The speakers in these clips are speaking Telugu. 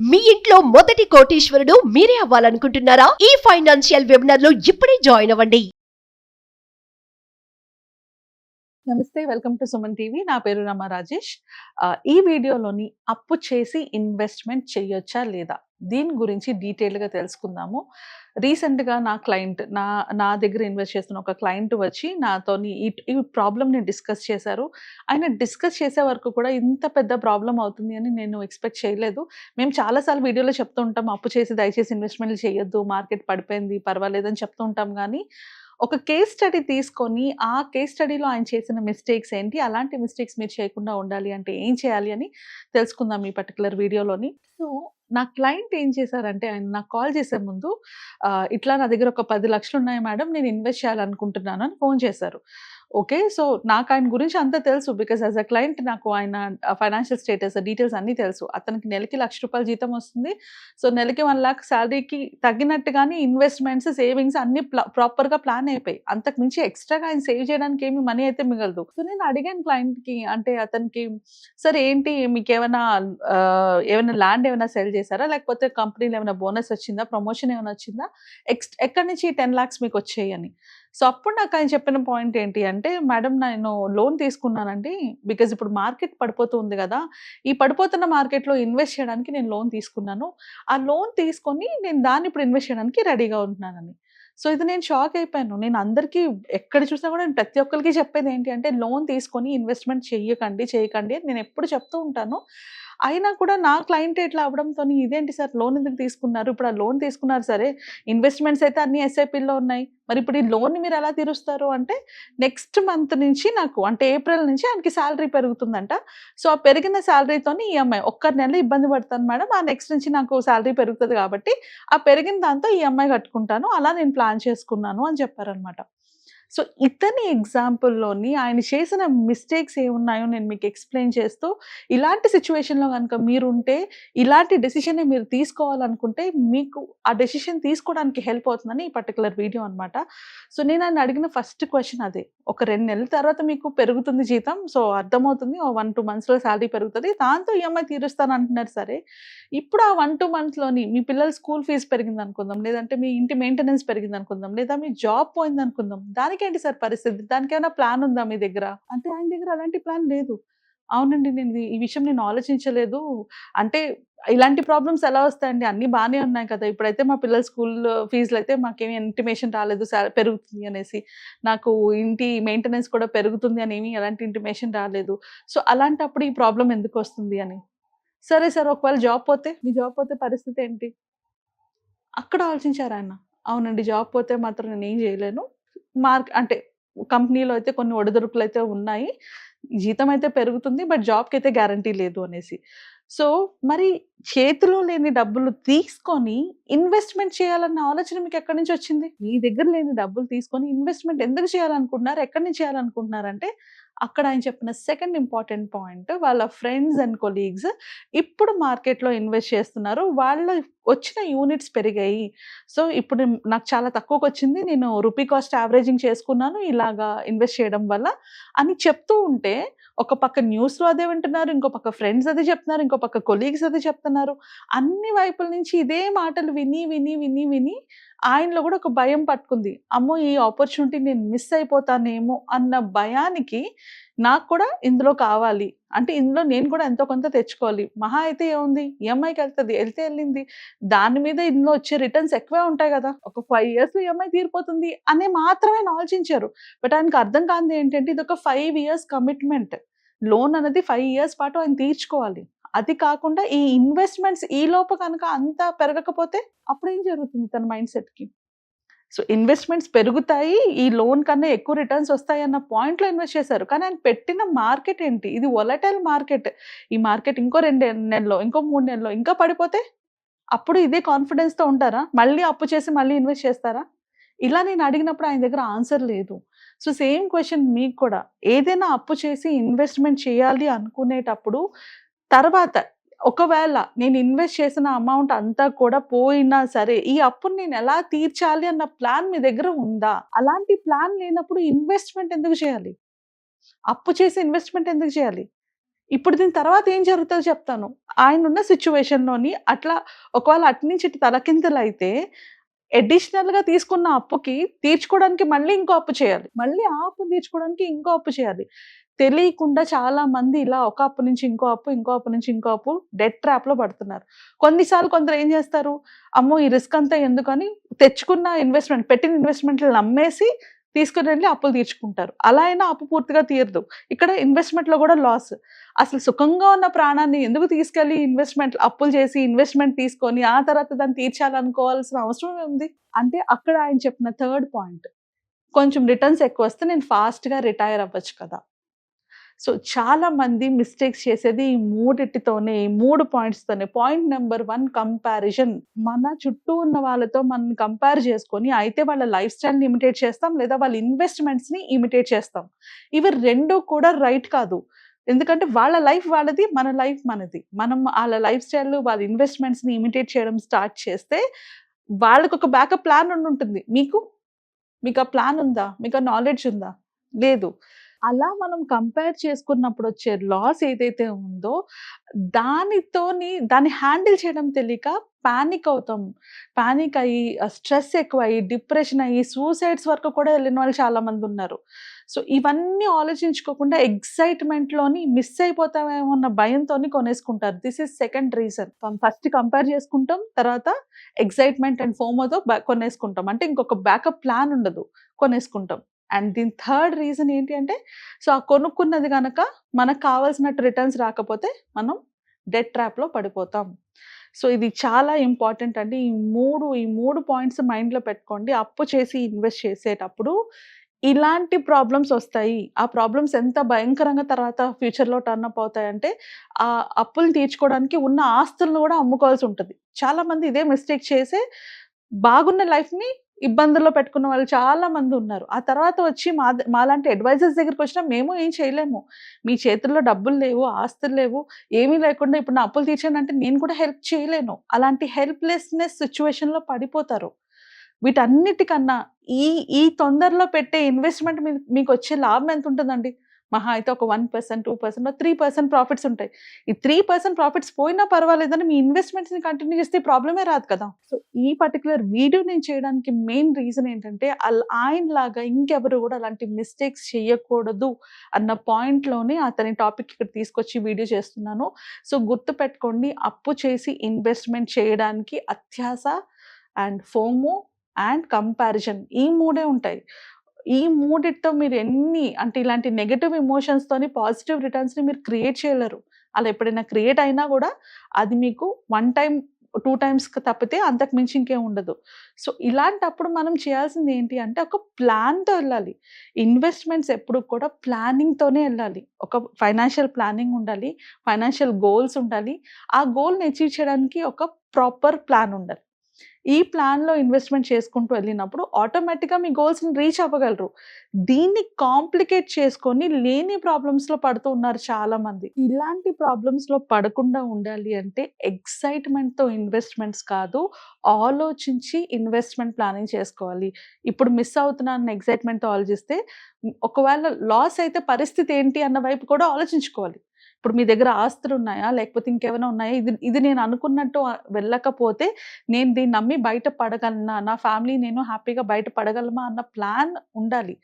మీ ఇంట్లో మొదటి కోటీశ్వరుడు మీరే అవ్వాలనుకుంటున్నారా? ఈ ఫైనాన్షియల్ వెబినార్ లో ఇప్పుడే జాయిన్ అవ్వండి. నమస్తే, వెల్కమ్ టు సుమన్ టీవీ. నా పేరు రమ రాజేష్. ఈ వీడియోలోని అప్పు చేసి ఇన్వెస్ట్మెంట్ చేయొచ్చా లేదా, దీని గురించి డీటెయిల్గా తెలుసుకుందాము. రీసెంట్గా నా క్లయింట్ నా దగ్గర ఇన్వెస్ట్ చేస్తున్న ఒక క్లయింట్ వచ్చి నాతోని ఈ ప్రాబ్లమ్ని డిస్కస్ చేశారు. ఆయన డిస్కస్ చేసే వరకు కూడా ఇంత పెద్ద ప్రాబ్లం అవుతుంది అని నేను ఎక్స్పెక్ట్ చేయలేదు. మేము చాలాసార్లు వీడియోలో చెప్తూ ఉంటాం, అప్పు చేసి దయచేసి ఇన్వెస్ట్మెంట్లు చేయొద్దు, మార్కెట్ పడిపోయింది పర్వాలేదని చెప్తూ ఉంటాం. కానీ ఒక కేస్ స్టడీ తీసుకొని ఆ కేస్ స్టడీలో ఆయన చేసిన మిస్టేక్స్ ఏంటి, అలాంటి మిస్టేక్స్ మీరు చేయకుండా ఉండాలి అంటే ఏం చేయాలి అని తెలుసుకుందాం ఈ పర్టికులర్ వీడియోలోని. సో నా క్లయింట్ ఏం చేశారంటే, ఆయన నాకు కాల్ చేసే ముందు ఇట్లా నా దగ్గర ఒక 10 లక్షలు ఉన్నాయి మేడం, నేను ఇన్వెస్ట్ చేయాలనుకుంటున్నాను అని ఫోన్ చేశారు. ఓకే, సో నాకు ఆయన గురించి అంతా తెలుసు. బికాస్ యాజ్ అ క్లయింట్ నాకు ఆయన ఫైనాన్షియల్ స్టేటస్ డీటెయిల్స్ అన్నీ తెలుసు. అతనికి నెలకి ₹1,00,000 జీతం వస్తుంది. సో నెలకి 1,00,000 శాలరీకి తగ్గినట్టుగానే ఇన్వెస్ట్మెంట్స్, సేవింగ్స్ అన్ని ప్రాపర్గా ప్లాన్ అయిపోయి, అంతకు మించి ఎక్స్ట్రాగా ఆయన సేవ్ చేయడానికి ఏమి మనీ అయితే మిగలదు. సో నేను అడిగాను క్లయింట్కి, అంటే అతనికి, సార్ ఏంటి మీకు ఏమైనా ల్యాండ్ ఏమైనా సెల్ చేశారా, లేకపోతే కంపెనీలో ఏమైనా బోనస్ వచ్చిందా, ప్రమోషన్ ఏమైనా వచ్చిందా, ఎక్కడి నుంచి 10 lakhs మీకు వచ్చాయి అని. సో అప్పుడు నాకు ఆయన చెప్పిన పాయింట్ ఏంటి అంటే, మేడం నేను లోన్ తీసుకున్నానండి, బికాజ్ ఇప్పుడు మార్కెట్ పడిపోతూ ఉంది కదా, ఈ పడిపోతున్న మార్కెట్లో ఇన్వెస్ట్ చేయడానికి నేను లోన్ తీసుకున్నాను. ఆ లోన్ తీసుకొని నేను దాన్ని ఇప్పుడు ఇన్వెస్ట్ చేయడానికి రెడీగా ఉంటున్నానని. సో ఇది నేను షాక్ అయిపోయాను. నేను అందరికీ ఎక్కడ చూసినా కూడా నేను ప్రతి ఒక్కరికి చెప్పేది ఏంటి అంటే, లోన్ తీసుకొని ఇన్వెస్ట్మెంట్ చేయకండి అని నేను ఎప్పుడు చెప్తూ ఉంటాను. అయినా కూడా నా క్లయింట్ ఇట్లా అవ్వడంతోని, ఇదేంటి సార్ లోన్ ఎందుకు తీసుకున్నారు, ఇప్పుడు ఆ లోన్ తీసుకున్నారు సరే, ఇన్వెస్ట్మెంట్స్ అయితే అన్ని ఎస్ఐపిల్లో ఉన్నాయి, మరి ఇప్పుడు ఈ లోన్ని మీరు ఎలా తీరుస్తారు అంటే, నెక్స్ట్ మంత్ నుంచి నాకు, అంటే ఏప్రిల్ నుంచి ఆయనకి శాలరీ పెరుగుతుందంట. సో ఆ పెరిగిన శాలరీతోని ఈఎంఐ ఒక్క నెల ఇబ్బంది పడతాను మేడం, ఆ నెక్స్ట్ నుంచి నాకు శాలరీ పెరుగుతుంది కాబట్టి ఆ పెరిగిన దాంతో ఈఎంఐ కట్టుకుంటాను, అలా నేను ప్లాన్ చేసుకున్నాను అని చెప్పారనమాట. సో ఇతని ఎగ్జాంపుల్లోని ఆయన చేసిన మిస్టేక్స్ ఏమున్నాయో నేను మీకు ఎక్స్ప్లెయిన్ చేస్తూ, ఇలాంటి సిచ్యువేషన్లో కనుక మీరుంటే, ఇలాంటి డెసిషనే మీరు తీసుకోవాలనుకుంటే, మీకు ఆ డెసిషన్ తీసుకోవడానికి హెల్ప్ అవుతుందని ఈ పర్టికులర్ వీడియో అనమాట. సో నేను ఆయన అడిగిన ఫస్ట్ క్వశ్చన్ అదే. ఒక 2 నెలల తర్వాత మీకు పెరుగుతుంది జీతం, సో అర్థమవుతుంది, 1-2 monthsలో శాలరీ పెరుగుతుంది, దాంతో ఈఎంఐ తీరుస్తాను అంటున్నారు సరే. ఇప్పుడు ఆ 1-2 monthsలోని మీ పిల్లల స్కూల్ ఫీజు పెరిగింది అనుకుందాం, లేదంటే మీ ఇంటి మెయింటెనెన్స్ పెరిగింది అనుకుందాం, లేదా మీ జాబ్ పోయింది అనుకుందాం, దానికేంటి సార్ పరిస్థితి, దానికేమైనా ప్లాన్ ఉందా మీ దగ్గర అంటే, ఆయన దగ్గర అలాంటి ప్లాన్ లేదు. అవునండి, నేను ఈ విషయం నేను ఆలోచించలేదు. అంటే ఇలాంటి ప్రాబ్లమ్స్ ఎలా వస్తాయండి, అన్నీ బాగానే ఉన్నాయి కదా, ఇప్పుడైతే మా పిల్లల స్కూల్ ఫీజులు అయితే మాకేమి ఇంటిమేషన్ రాలేదు పెరుగుతుంది అనేసి, నాకు ఇంటి మెయింటెనెన్స్ కూడా పెరుగుతుంది అని ఏమి ఎలాంటి ఇంటిమేషన్ రాలేదు. సో అలాంటప్పుడు ఈ ప్రాబ్లం ఎందుకు వస్తుంది అని. సరే సార్, ఒకవేళ జాబ్ పోతే, మీ జాబ్ పోతే పరిస్థితి ఏంటి, అక్కడ ఆలోచించారు ఆయన. అవునండి, జాబ్ పోతే మాత్రం నేనేం చేయలేను. అంటే కంపెనీలో అయితే కొన్ని ఒడిదుడుకులైతే ఉన్నాయి, జీతం అయితే పెరుగుతుంది, బట్ జాబ్‌కైతే గ్యారంటీ లేదు అనేసి. సో మరి చేతిలో లేని డబ్బులు తీసుకొని ఇన్వెస్ట్‌మెంట్ చేయాలన్న ఆలోచన మీకెక్కడి నుంచొచ్చింది? మీ దగ్గర లేని డబ్బులు తీసుకొని ఇన్వెస్ట్‌మెంట్ ఎందుకు చేయాలనుకుంటున్నారు, ఎక్కడి నుంచి చేయాలనుకుంటున్నారంటే, అక్కడ ఆయన చెప్పిన సెకండ్ ఇంపార్టెంట్ పాయింట్, వాళ్ళ ఫ్రెండ్స్ అండ్ కొలీగ్స్ ఇప్పుడు మార్కెట్‌లో ఇన్వెస్ట్ చేస్తున్నారు, వాళ్ళ వచ్చిన యూనిట్స్ పెరిగాయి. సో ఇప్పుడు నాకు చాలా తక్కువకొచ్చింది, నేను రూపీ కాస్ట్ యావరేజింగ్ చేసుకున్నాను ఇలాగా ఇన్వెస్ట్ చేయడం వల్ల అని చెప్తూ ఉంటే, ఒక పక్క న్యూస్‌లో అదే వింటున్నారు, ఇంకో పక్క ఫ్రెండ్స్ అదే చెప్తున్నారు, ఇంకో పక్క కొలీగ్స్ అదే చెప్తున్నారు. అన్ని వైపుల నుంచి ఇదే మాటలు విని ఆయనలో కూడా ఒక భయం పట్టుకుంది. అమ్మో, ఈ ఆపర్చునిటీ నేను మిస్ అయిపోతానేమో అన్న భయానికి, నాకు కూడా ఇందులో కావాలి అంటే, ఇందులో నేను కూడా ఎంతో కొంత తెచ్చుకోవాలి. మహా అయితే ఏముంది, ఈఎంఐకెళ్తది, ఎళ్తే ఎళ్ళింది. దాని మీద ఇందులో వచ్చే రిటర్న్స్ ఎక్కువే ఉంటాయి గదా, ఒక 5 yearsలో ఈఎంఐ తీరిపోతుంది అని మాత్రమే ఆయన ఆలోచించారు. బట్ ఆయనకు అర్థం కానిది ఏంటంటే, ఇదొక 5 years కమిట్మెంట్. లోన్ అనేది 5 years పాటు ఆయన తీర్చుకోవాలి. అది కాకుండా ఈ ఇన్వెస్ట్మెంట్స్ ఈలోపు కనుక అంతా పెరగకపోతే అప్పుడేం జరుగుతుంది తన మైండ్ సెట్‌కి. సో ఇన్వెస్ట్మెంట్స్ పెరుగుతాయి, ఈ లోన్ కన్నా ఎక్కువ రిటర్న్స్ వస్తాయన్న పాయింట్‌లో ఇన్వెస్ట్ చేశారు. కానీ ఆయన పెట్టిన మార్కెట్ ఏంటి, ఇది వోలటైల్ మార్కెట్. ఈ మార్కెట్ ఇంకో 2 నెలల్లో, ఇంకో 3 నెలల్లో ఇంకా పడిపోతే, అప్పుడు ఇదే కాన్ఫిడెన్స్‌తో ఉంటారా? మళ్ళీ అప్పు చేసి మళ్ళీ ఇన్వెస్ట్ చేస్తారా? ఇలా నేను అడిగినప్పుడు ఆయన దగ్గర ఆన్సర్ లేదు. సో సేమ్ క్వెషన్ మీకు కూడా. ఏదైనా అప్పు చేసి ఇన్వెస్ట్‌మెంట్ చేయాలి అనుకునేటప్పుడు, తర్వాత ఒకవేళ నేను ఇన్వెస్ట్ చేసిన అమౌంట్ అంతా కూడా పోయినా సరే, ఈ అప్పుని నేను ఎలా తీర్చాలి అన్న ప్లాన్ మీ దగ్గర ఉందా? అలాంటి ప్లాన్ లేనప్పుడు ఇన్వెస్ట్‌మెంట్ ఎందుకు చేయాలి? అప్పు చేసి ఇన్వెస్ట్‌మెంట్ ఎందుకు చేయాలి? ఇప్పుడు దీని తర్వాత ఏం జరుగుతుందో చెప్తాను. ఆయనున్న సిట్యుయేషన్‌లోని అట్లా ఒకవేళ అటు నుంచి ఇటు తలకిందులైతే అడిషనల్‌గా తీసుకున్న అప్పుకి తీర్చుకోవడానికి మళ్ళీ ఇంకో అప్పు చేయాలి. మళ్ళీ ఆ అప్పుని తీర్చుకోవడానికి ఇంకో అప్పు చేయాలి. తెలియకుండా చాలా మంది ఇలా ఒక అప్పు నుంచి ఇంకో అప్పు, ఇంకో అప్పు నుంచి ఇంకో అప్పు డెట్ ట్రాప్‌లో పడుతున్నారు. కొన్నిసార్లు కొందరు ఏం చేస్తారు, అమ్మో! ఈ రిస్క్ అంతా ఎందుకని తెచ్చుకున్న ఇన్వెస్ట్‌మెంట్, పెట్టిన ఇన్వెస్ట్‌మెంట్‌లని అమ్మేసి తీసుకొని వెళ్లి అప్పులు తీర్చుకుంటారు. అలా అయినా అప్పు పూర్తిగా తీరదు. ఇక్కడ ఇన్వెస్ట్‌మెంట్‌లో కూడా లాస్. అసలు సుఖంగా ఉన్న ప్రాణాన్ని ఎందుకు తీసుకెళ్ళి అప్పులు చేసి ఇన్వెస్ట్‌మెంట్ తీసుకొని ఆ తర్వాత దాన్ని తీర్చాలనుకోవాల్సిన అవసరం ఏముంది? అంటే అక్కడ ఆయన చెప్పిన థర్డ్ పాయింట్, కొంచెం రిటర్న్స్ ఎక్కువొస్తే నేను ఫాస్ట్‌గా రిటైర్ అవ్వచ్చు కదా! సో చాలా మంది మిస్టేక్స్ చేసేది ఈ మూడిటితోనే, ఈ 3 పాయింట్స్‌తోనే. Point number 1 comparison. మన చుట్టూ ఉన్న వాళ్ళతో మనల్ని కంపేర్ చేసుకొని అయితే వాళ్ళ లైఫ్ స్టైల్‌ని ఇమిటేట్ చేస్తాం, లేదా వాళ్ళ ఇన్వెస్ట్‌మెంట్స్‌ని ఇమిటేట్ చేస్తాం. ఇవి 2 కూడా రైట్ కాదు. ఎందుకంటే వాళ్ళ లైఫ్ వాళ్ళది, మన లైఫ్ మనది. మనం ఆళ్ళ లైఫ్ స్టైల్, వాళ్ళ ఇన్వెస్ట్‌మెంట్స్‌ని ఇమిటేట్ చేయడం స్టార్ట్ చేస్తే వాళ్ళకొక బ్యాకప్ ప్లాన్ ఉండుంటుంది. మీకు ఆ ప్లాన్ ఉందా? మీకు ఆ నాలెడ్జ్ ఉందా? లేదు. అలా మనం కంపేర్ చేసుకున్నప్పుడు వచ్చే లాస్ ఏదైతే ఉందో దాన్ని హ్యాండిల్ చేయడం తెలియక పానిక్ అవుతాం. పానిక్ అయ్యి, స్ట్రెస్ ఎక్కువయ్యి, డిప్రెషన్ అయ్యి, సూసైడ్స్ వరకు కూడా వెళ్ళిన వాళ్ళు చాలా మంది ఉన్నారు. సో ఇవన్నీ ఆలోచించుకోకుండా ఎక్సైట్‌మెంట్‌లోని మిస్ అయిపోతామేమో అన్న భయంతోని కొనేసుకుంటారు. This is second reason. First compare చేసుకుంటాం. తర్వాత ఎక్సైట్‌మెంట్ అండ్ ఫోమోతో కొనేసుకుంటాం. అంటే ఇంకొక బ్యాకప్ ప్లాన్ ఉండదు. కొనేసుకుంటాం. అండ్ దీని థర్డ్ రీజన్ ఏంటి అంటే, సో ఆ కొనుక్కున్నది గనక మనకు కావాల్సినట్టు రిటర్న్స్ రాకపోతే మనం డెట్ ట్రాప్‌లో పడిపోతాం. సో ఇది చాలా ఇంపార్టెంట్ అండి. ఈ 3 పాయింట్స్ మైండ్‌లో పెట్టుకోండి. అప్పు చేసి ఇన్వెస్ట్ చేసేటప్పుడు ఇలాంటి ప్రాబ్లమ్స్ ఒస్తాయి. ఆ ప్రాబ్లమ్స్ ఎంత భయంకరంగా తర్వాత ఫ్యూచర్‌లో టర్న్ అప్ అవుతాయంటే, ఆ అప్పులు తీర్చుకోవడానికి ఉన్న ఆస్తులను గూడా అమ్ముకోవాల్సి ఉంటది. చాలా మంది ఇదే మిస్టేక్ చేసే బాగున్న లైఫ్‌ని ఇబ్బందుల్లో పెట్టుకున్న వాళ్ళు చాలా మంది ఉన్నారు. ఆ తర్వాత వచ్చి మాలాంటి అడ్వైజర్స్ దగ్గరికొచ్చినా మేము ఏం చేయలేము. మీ చేతుల్లో డబ్బులు లేవు, ఆస్తులు లేవు, ఏమీ లేకుండా ఇప్పుడు నా అప్పులు తీర్చండి అంటే నేను కూడా హెల్ప్ చేయలేను. అలాంటి హెల్ప్‌లెస్‌నెస్ సిట్యుయేషన్‌లో పడిపోతారు. వీటన్నిటికన్నా ఈ ఈ తొందరలో పెట్టే ఇన్వెస్ట్‌మెంట్ మీకొచ్చే లాభం ఎంతుంటుందండి? మహా అయితే ఒక 1%, 2%, 3% ప్రాఫిట్స్ ఉంటాయి. ఈ 3% ప్రాఫిట్స్ పోయినా పర్వాలేదని మీ ఇన్వెస్ట్‌మెంట్స్‌ని కంటిన్యూ చేస్తే ప్రాబ్లమే రాదు కదా! సో, ఈ పర్టిక్యులర్ వీడియో నేను చేయడానికి మెయిన్ రీజన్ ఏంటంటే, ఆయనలాగా ఇంకెవరు గూడా అలాంటి మిస్టేక్స్ చేయకూడదు అన్న పాయింట్‌లోనే అతని టాపిక్ ఇక్కడ తీసుకొచ్చి వీడియో చేస్తున్నాను. సో, గుర్తుపెట్టుకోండి, అప్పు చేసి ఇన్వెస్ట్‌మెంట్ చేయడానికి అత్యాస అండ్ ఫోమో అండ్ కంపారిజన్ ఈ 3 ఉంటాయి. ఈ మూడిటితో మీరు అంటే ఇలాంటి నెగెటివ్ ఎమోషన్స్‌తోని పాజిటివ్ రిటర్న్స్‌ని మీరు క్రియేట్ చేయలేరు. అలా ఎప్పుడైనా క్రియేట్ అయినా గూడా అది మీకు 1 టైమ్, 2 టైమ్స్‌కి తప్పితే అంతకు మించి ఇంకేం ఉండదు. సో, ఇలాంటప్పుడు మనం చేయాల్సింది ఏంటి అంటే ఒక ప్లాన్‌తో ఎళ్ళాలి. ఇన్వెస్ట్‌మెంట్స్ ఎప్పుడు కూడా ప్లానింగ్‌తోనే ఎళ్ళాలి. ఒక ఫైనాన్షియల్ ప్లానింగ్ ఉండాలి. ఫైనాన్షియల్ గోల్స్ ఉండాలి. ఆ గోల్‌ని అచీవ్ చేయడానికి ఒక ప్రాపర్ ప్లాన్ ఉండాలి. ఈ ప్లాన్‌లో ఇన్వెస్ట్‌మెంట్ చేసుకుంటూ వెళ్ళినప్పుడు ఆటోమేటిక్‌గా మీ గోల్స్‌ని రీచ్ అవ్వగలరు. దీన్ని కాంప్లికేట్ చేసుకొని లేని ప్రాబ్లమ్స్‌లో పడుతూ ఉన్నారు చాలామంది. ఇలాంటి ప్రాబ్లమ్స్‌లో పడకుండా ఉండాలి అంటే ఎక్సైట్‌మెంట్‌తో ఇన్వెస్ట్‌మెంట్స్ కాదు, ఆలోచించి ఇన్వెస్ట్‌మెంట్ ప్లానింగ్ చేసుకోవాలి. ఇప్పుడు మిస్ అవుతున్నానన్న ఎక్సైట్‌మెంట్‌తో ఆలోచిస్తే ఒకవేళ లాస్ అయితే పరిస్థితి ఏంటి అన్న వైపు కూడా ఆలోచించుకోవాలి. ఇప్పుడు మీ దగ్గర ఆస్తులున్నాయా? లేకపోతే ఇంకేమైనా ఉన్నాయా? ఇది నేను అనుకున్నట్టు వెళ్ళకపోతే నేను దీన్ని నమ్మి బయట పడగలనా? నా ఫ్యామిలీ నేను హ్యాపీగా బయట పడగలమా? అన్న ప్లాన్ ఉండాలి.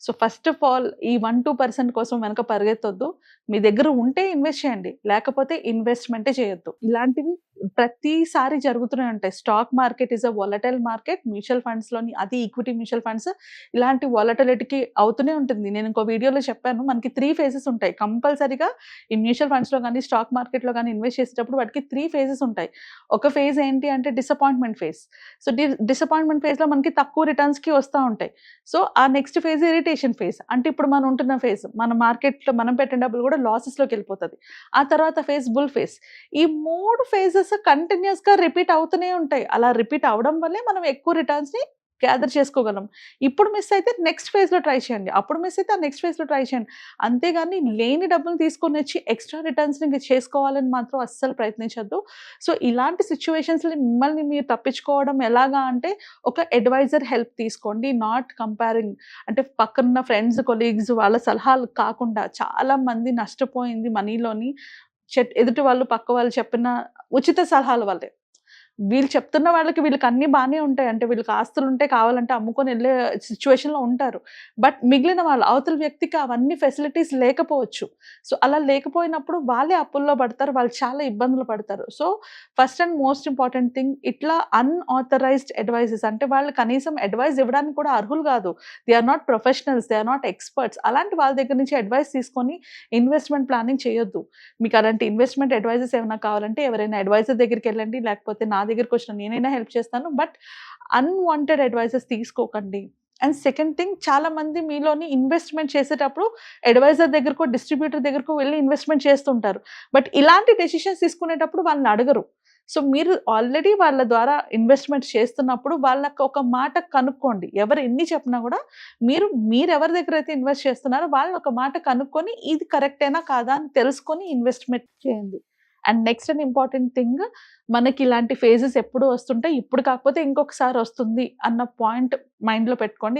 సో, ఫస్ట్ ఆఫ్ ఆల్ ఈ 1, 2% కోసం వెనక పరిగెత్తొద్దు. మీ దగ్గర ఉంటే ఇన్వెస్ట్ చేయండి. లేకపోతే ఇన్వెస్ట్‌మెంటే చేయొద్దు. ఇలాంటివి ప్రతిసారి జరుగుతూనే ఉంటాయి. Stock market is a volatile market. Mutual ఫండ్స్‌లోని అది ఈక్విటీ మ్యూచువల్ ఫండ్స్ ఇలాంటి వోలటిలిటీకి అవుతూనే ఉంటుంది. నేను ఇంకో వీడియోలో చెప్పాను. మనకి 3 ఫేజెస్ ఉంటాయి. కంపల్సరీగా ఈ మ్యూచువల్ ఫండ్స్‌లో గాని, స్టాక్ మార్కెట్‌లో గాని ఇన్వెస్ట్ చేసేటప్పుడు వాటికి 3 ఫేజెస్ ఉంటాయి. ఒక ఫేజ్ ఏంటి అంటే డిసప్పాయింట్‌మెంట్ ఫేజ్. సో, డిసప్పాయింట్‌మెంట్ ఫేజ్‌లో మనకి తక్కువ రిటర్న్స్‌కి వస్తా ఉంటాయి. సో, ఆ నెక్స్ట్ ఫేజ్ ఇరిటేషన్ ఫేజ్. అంటే ఇప్పుడు మనం ఉంటున్న ఫేజ్. మన మార్కెట్‌లో మనం పెట్టిన డబ్బులు కూడా లాసెస్‌లోకెళ్ళిపోతది. ఆ తర్వాత ఫేజ్ బుల్ ఫేజ్. ఈ 3 ఫేజెస్ కంటిన్యూయస్‌గా రిపీట్ అవుతూనే ఉంటాయి. అలా రిపీట్ అవ్వడం వల్లే మనం ఎక్కువ రిటర్న్స్‌ని గ్యాదర్ చేసుకోగలం. ఇప్పుడు మిస్ అయితే నెక్స్ట్ ఫేజ్‌లో ట్రై చేయండి. అప్పుడు మిస్ అయితే ఆ నెక్స్ట్ ఫేజ్‌లో ట్రై చేయండి. అంతేగాని లేని డబ్బులు తీసుకొనొచ్చి ఎక్స్‌ట్రా రిటర్న్స్‌ని చేసుకోవాలని మాత్రం అస్సలు ప్రయత్నించొద్దు. సో, ఇలాంటి సిట్యుయేషన్స్‌ని మిమ్మల్ని మీరు తప్పించుకోవడం ఎలాగా అంటే ఒక అడ్వైజర్ హెల్ప్ తీసుకోండి. నాట్ కంపేరింగ్ అంటే పక్కనున్న ఫ్రెండ్స్, కొలీగ్స్ వాళ్ళ సలహాలు కాకుండా చాలా మంది నష్టపోయింది మనీలోని ఎదుటి వాళ్ళు, పక్క వాళ్ళు చెప్పిన ఉచిత సలహాల వల్లే. వీళ్ళు చెప్తున్న వాళ్ళకి వీళ్ళకి అన్నీ బానే ఉంటాయి. అంటే వీళ్ళకి ఆస్తులుంటే కావాలంటే అమ్ముకొని ఎళ్ళే సిట్యుయేషన్‌లో ఉంటారు. బట్ మిగిలిన వాళ్ళు అవతల వ్యక్తికి అవన్నీ ఫెసిలిటీస్ లేకపోవచ్చు. సో, అలా లేకపోయినప్పుడు వాళ్ళే అప్పుల్లో పడతారు. వాళ్ళు చాలా ఇబ్బందులు పడతారు. So, first and most important thing ఇట్లా అన్‌ఆథరైజ్డ్ అడ్వైజెస్ అంటే వాళ్ళు కనీసం అడ్వైస్ ఇవ్వడానికి కూడా అర్హులు కాదు. They are not professionals. They are not experts. అలాంటి వాళ్ళ దగ్గర నుంచి అడ్వైస్ తీసుకొని ఇన్వెస్ట్‌మెంట్ ప్లానింగ్ చేయొద్దు. మీకు అలాంటి ఇన్వెస్ట్‌మెంట్ అడ్వైజెస్ ఏమైనా కావాలంటే ఎవరైనా అడ్వైజర్ దగ్గరికెళ్ళండి. లేకపోతే నా దగ్గరికొచ్చిన నేనైనా హెల్ప్ చేస్తాను. బట్ అన్‌వాంటెడ్ అడ్వైజెస్ తీసుకోకండి. అండ్ సెకండ్ థింగ్ చాలా మంది మీలోని ఇన్వెస్ట్‌మెంట్ చేసేటప్పుడు అడ్వైజర్ దగ్గరకో, డిస్ట్రిబ్యూటర్ దగ్గరకో వెళ్లి ఇన్వెస్ట్‌మెంట్ చేస్తుంటారు. బట్ ఇలాంటి డెసిషన్స్ తీసుకునేటప్పుడు వాళ్ళని అడగరు. సో, మీరు ఆల్రెడీ వాళ్ళ ద్వారా ఇన్వెస్ట్‌మెంట్ చేస్తున్నప్పుడు వాళ్ళకి ఒక మాట కనుక్కోండి. ఎవరు ఎన్ని చెప్పినా కూడా మీరెవరి దగ్గరైతే ఇన్వెస్ట్ చేస్తున్నారో వాళ్ళని ఒక మాట కనుక్కొని ఇది కరెక్టేనా కాదా అని తెలుసుకొని ఇన్వెస్ట్‌మెంట్ చేయండి. And next and important thing మనకి ఇలాంటి ఫేజెస్ ఎప్పుడు వస్తుంటాయి. ఇప్పుడు కాకపోతే ఇంకొకసారి వస్తుంది అన్న పాయింట్ మైండ్‌లో పెట్టుకోండి.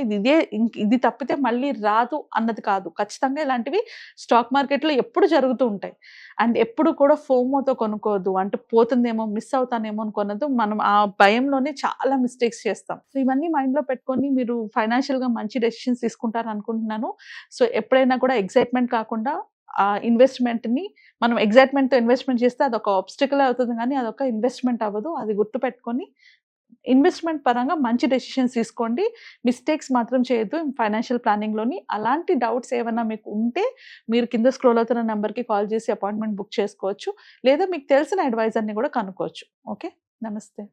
ఇది తప్పితే మళ్ళీ రాదు అన్నది కాదు. ఖచ్చితంగా ఇలాంటివి స్టాక్ మార్కెట్‌లో ఎప్పుడు జరుగుతూ ఉంటాయి. అండ్ ఎప్పుడు కూడా ఫోమోతో కొనుక్కోవద్దు. అంటే పోతుందేమో, మిస్ అవుతానేమో అని కొనొద్దు. మనం ఆ భయంలోనే చాలా మిస్టేక్స్ చేస్తాం. సో, ఇవన్నీ మైండ్‌లో పెట్టుకొని మీరు ఫైనాన్షియల్‌గా మంచి డెసిషన్స్ తీసుకుంటారనుకుంటున్నాను. సో, ఎప్పుడైనా కూడా ఎక్సైట్‌మెంట్ కాకుండా ఆ ఇన్వెస్ట్‌మెంట్‌ని మనం ఎక్సైట్‌మెంట్‌తో ఇన్వెస్ట్‌మెంట్ చేస్తే అదొక ఆబ్స్టికలే అవుతుంది గానీ, అదొక ఇన్వెస్ట్‌మెంట్ అవ్వదు. అది గుర్తుపెట్టుకొని ఇన్వెస్ట్‌మెంట్ పరంగా మంచి డెసిషన్స్ తీసుకోండి. మిస్టేక్స్ మాత్రం చేయొద్దు ఫైనాన్షియల్ ప్లానింగ్‌లోని. అలాంటి డౌట్స్ ఏవన్నా మీకు ఉంటే మీరు కింద స్క్రోల్ అవుతున్న నంబర్‌కి కాల్ చేసి అపాయింట్‌మెంట్ బుక్ చేసుకోవచ్చు. లేదా మీకు తెలిసిన అడ్వైజర్‌ని కూడా కనుక్కోవచ్చు. ఓకే. నమస్తే.